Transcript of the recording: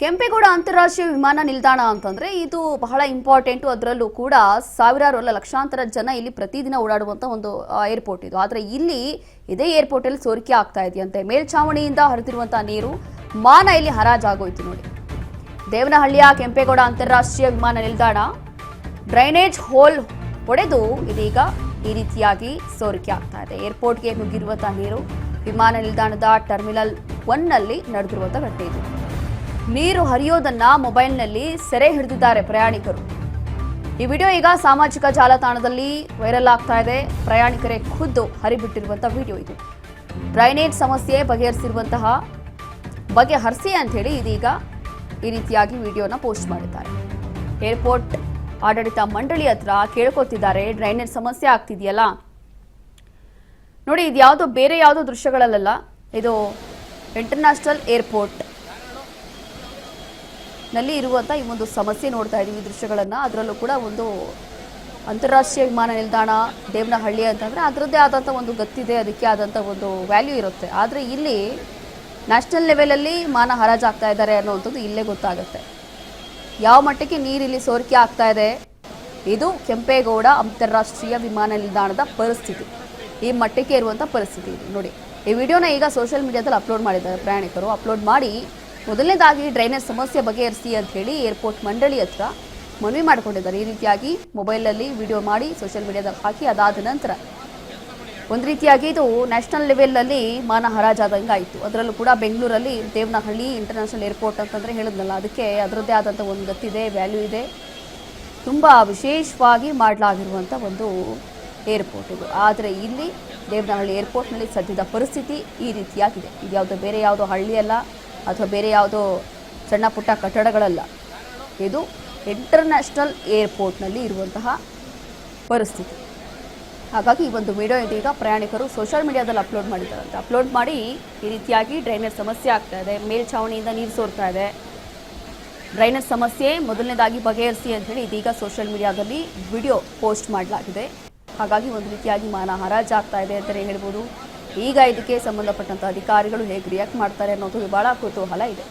ಕೆಂಪೇಗೌಡ ಅಂತಾರಾಷ್ಟ್ರೀಯ ವಿಮಾನ ನಿಲ್ದಾಣ ಅಂತಂದ್ರೆ ಇದು ಬಹಳ ಇಂಪಾರ್ಟೆಂಟ್. ಅದರಲ್ಲೂ ಕೂಡ ಸಾವಿರಾರು ಅಲ್ಲ ಲಕ್ಷಾಂತರ ಜನ ಇಲ್ಲಿ ಪ್ರತಿದಿನ ಓಡಾಡುವಂತ ಒಂದು ಏರ್ಪೋರ್ಟ್ ಇದು. ಆದ್ರೆ ಇಲ್ಲಿ ಇದೇ ಏರ್ಪೋರ್ಟ್ ಅಲ್ಲಿ ಸೋರಿಕೆ ಆಗ್ತಾ ಇದೆಯಂತೆ. ಮೇಲ್ಛಾವಣಿಯಿಂದ ಹರಿದಿರುವಂತಹ ನೀರು ಮಾನ ಇಲ್ಲಿ ಹರಾಜಾಗೋಯ್ತು ನೋಡಿ. ದೇವನಹಳ್ಳಿಯ ಕೆಂಪೇಗೌಡ ಅಂತಾರಾಷ್ಟ್ರೀಯ ವಿಮಾನ ನಿಲ್ದಾಣ ಡ್ರೈನೇಜ್ ಹೋಲ್ ಒಡೆದು ಇದೀಗ ಈ ರೀತಿಯಾಗಿ ಸೋರಿಕೆ ಆಗ್ತಾ ಇದೆ. ಏರ್ಪೋರ್ಟ್ಗೆ ನುಗ್ಗಿರುವಂತಹ ನೀರು ವಿಮಾನ ನಿಲ್ದಾಣದ ಟರ್ಮಿನಲ್ 1 ನಲ್ಲಿ ನಡೆದಿರುವಂತಹ ಘಟನೆ ಇದು. ನೀರು ಹರಿಯೋದನ್ನ ಮೊಬೈಲ್ನಲ್ಲಿ ಸೆರೆ ಹಿಡಿದಿದ್ದಾರೆ ಪ್ರಯಾಣಿಕರು. ಈ ವಿಡಿಯೋ ಈಗ ಸಾಮಾಜಿಕ ಜಾಲತಾಣದಲ್ಲಿ ವೈರಲ್ ಆಗ್ತಾ ಇದೆ. ಪ್ರಯಾಣಿಕರೇ ಖುದ್ದು ಹರಿಬಿಟ್ಟಿರುವಂತಹ ವಿಡಿಯೋ ಇದು. ಡ್ರೈನೇಜ್ ಸಮಸ್ಯೆ ಬಗೆಹರಿಸಿ ಅಂತ ಹೇಳಿ ಇದೀಗ ಈ ರೀತಿಯಾಗಿ ವಿಡಿಯೋನ ಪೋಸ್ಟ್ ಮಾಡಿದ್ದಾರೆ. ಏರ್ಪೋರ್ಟ್ ಆಡಳಿತ ಮಂಡಳಿ ಹತ್ರ ಕೇಳ್ಕೊತಿದ್ದಾರೆ, ಡ್ರೈನೇಜ್ ಸಮಸ್ಯೆ ಆಗ್ತಿದೆಯಲ್ಲ ನೋಡಿ. ಇದು ಯಾವುದೋ ಬೇರೆ ಯಾವುದೋ ದೃಶ್ಯಗಳಲ್ಲ, ಇದು ಇಂಟರ್ನ್ಯಾಷನಲ್ ಏರ್ಪೋರ್ಟ್ ನಲ್ಲಿ ಇರುವಂತ ಈ ಒಂದು ಸಮಸ್ಯೆ ನೋಡ್ತಾ ಇದೀವಿ ದೃಶ್ಯಗಳನ್ನ. ಅದರಲ್ಲೂ ಕೂಡ ಒಂದು ಅಂತಾರಾಷ್ಟ್ರೀಯ ವಿಮಾನ ನಿಲ್ದಾಣ ದೇವನಹಳ್ಳಿ ಅಂತಂದ್ರೆ ಅದರದ್ದೇ ಆದಂಥ ಒಂದು ಗತ್ತಿದೆ, ಅದಕ್ಕೆ ಆದಂಥ ಒಂದು ವ್ಯಾಲ್ಯೂ ಇರುತ್ತೆ. ಆದರೆ ಇಲ್ಲಿ ನ್ಯಾಷನಲ್ ಲೆವೆಲಲ್ಲಿ ಮಾನ ಹರಾಜಾಗ್ತಾ ಇದ್ದಾರೆ ಅನ್ನೋವಂಥದ್ದು ಇಲ್ಲೇ ಗೊತ್ತಾಗುತ್ತೆ. ಯಾವ ಮಟ್ಟಕ್ಕೆ ನೀರಿಲ್ಲಿ ಸೋರಿಕೆ ಆಗ್ತಾ ಇದೆ. ಇದು ಕೆಂಪೇಗೌಡ ಅಂತಾರಾಷ್ಟ್ರೀಯ ವಿಮಾನ ನಿಲ್ದಾಣದ ಪರಿಸ್ಥಿತಿ. ಈ ಮಟ್ಟಕ್ಕೆ ಇರುವಂಥ ಪರಿಸ್ಥಿತಿ ಇದು ನೋಡಿ. ಈ ವಿಡಿಯೋನ ಈಗ ಸೋಷಿಯಲ್ ಮೀಡಿಯಾದಲ್ಲಿ ಅಪ್ಲೋಡ್ ಮಾಡಿದ್ದಾರೆ ಪ್ರಯಾಣಿಕರು. ಅಪ್ಲೋಡ್ ಮಾಡಿ ಮೊದಲನೇದಾಗಿ ಡ್ರೈನೇಜ್ ಸಮಸ್ಯೆ ಬಗೆಹರಿಸಿ ಅಂತ ಹೇಳಿ ಏರ್ಪೋರ್ಟ್ ಮಂಡಳಿ ಹತ್ರ ಮನವಿ ಮಾಡಿಕೊಂಡಿದ್ದಾರೆ. ಈ ರೀತಿಯಾಗಿ ಮೊಬೈಲಲ್ಲಿ ವಿಡಿಯೋ ಮಾಡಿ ಸೋಷಿಯಲ್ ಮೀಡಿಯಾದಲ್ಲಿ ಹಾಕಿ ಅದಾದ ನಂತರ ಒಂದು ರೀತಿಯಾಗಿ ಇದು ನ್ಯಾಷನಲ್ ಲೆವೆಲಲ್ಲಿ ಮಾನ ಹರಾಜಾದಂಗೆ ಆಯಿತು. ಅದರಲ್ಲೂ ಕೂಡ ಬೆಂಗಳೂರಲ್ಲಿ ದೇವನಹಳ್ಳಿ ಇಂಟರ್ನ್ಯಾಷನಲ್ ಏರ್ಪೋರ್ಟ್ ಅಂತಂದರೆ ಹೇಳಿದ್ನಲ್ಲ, ಅದಕ್ಕೆ ಅದರದ್ದೇ ಆದಂಥ ಒಂದು ಗತ್ತಿದೆ, ವ್ಯಾಲ್ಯೂ ಇದೆ. ತುಂಬ ವಿಶೇಷವಾಗಿ ಮಾಡಲಾಗಿರುವಂಥ ಒಂದು ಏರ್ಪೋರ್ಟ್ ಇದು. ಆದರೆ ಇಲ್ಲಿ ದೇವನಹಳ್ಳಿ ಏರ್ಪೋರ್ಟ್ನಲ್ಲಿ ಸದ್ಯದ ಪರಿಸ್ಥಿತಿ ಈ ರೀತಿಯಾಗಿದೆ. ಇದು ಯಾವುದೋ ಬೇರೆ ಯಾವುದೋ ಹಳ್ಳಿಯಲ್ಲ ಅಥವಾ ಬೇರೆ ಯಾವುದೋ ಸಣ್ಣ ಪುಟ್ಟ ಕಟ್ಟಡಗಳಲ್ಲ, ಇದು ಇಂಟರ್ನ್ಯಾಷನಲ್ ಏರ್ಪೋರ್ಟ್ನಲ್ಲಿ ಇರುವಂತಹ ಪರಿಸ್ಥಿತಿ. ಹಾಗಾಗಿ ಈ ಒಂದು ವಿಡಿಯೋ ಇದೀಗ ಪ್ರಯಾಣಿಕರು ಸೋಷಿಯಲ್ ಮೀಡಿಯಾದಲ್ಲಿ ಅಪ್ಲೋಡ್ ಮಾಡಿದ್ದಾರಂತೆ. ಅಪ್ಲೋಡ್ ಮಾಡಿ ಈ ರೀತಿಯಾಗಿ ಡ್ರೈನೇಜ್ ಸಮಸ್ಯೆ ಆಗ್ತಾ ಇದೆ, ಮೇಲ್ಛಾವಣಿಯಿಂದ ನೀರು ಸೋರ್ತಾ ಇದೆ, ಡ್ರೈನೇಜ್ ಸಮಸ್ಯೆ ಮೊದಲನೇದಾಗಿ ಬಗೆಹರಿಸಿ ಅಂತ ಹೇಳಿ ಇದೀಗ ಸೋಷಿಯಲ್ ಮೀಡಿಯಾದಲ್ಲಿ ವಿಡಿಯೋ ಪೋಸ್ಟ್ ಮಾಡಲಾಗಿದೆ. ಹಾಗಾಗಿ ಒಂದು ರೀತಿಯಾಗಿ ಮಾನ ಹರಾಜಾಗ್ತಾ ಇದೆ ಅಂತಲೇ ಹೇಳ್ಬೋದು. ಈಗ ಇದಕ್ಕೆ ಸಂಬಂಧಪಟ್ಟಂಥ ಅಧಿಕಾರಿಗಳು ಹೇಗೆ ರಿಯಾಕ್ಟ್ ಮಾಡ್ತಾರೆ ಅನ್ನೋದು ಬಹಳ ಕುತೂಹಲ ಇದೆ.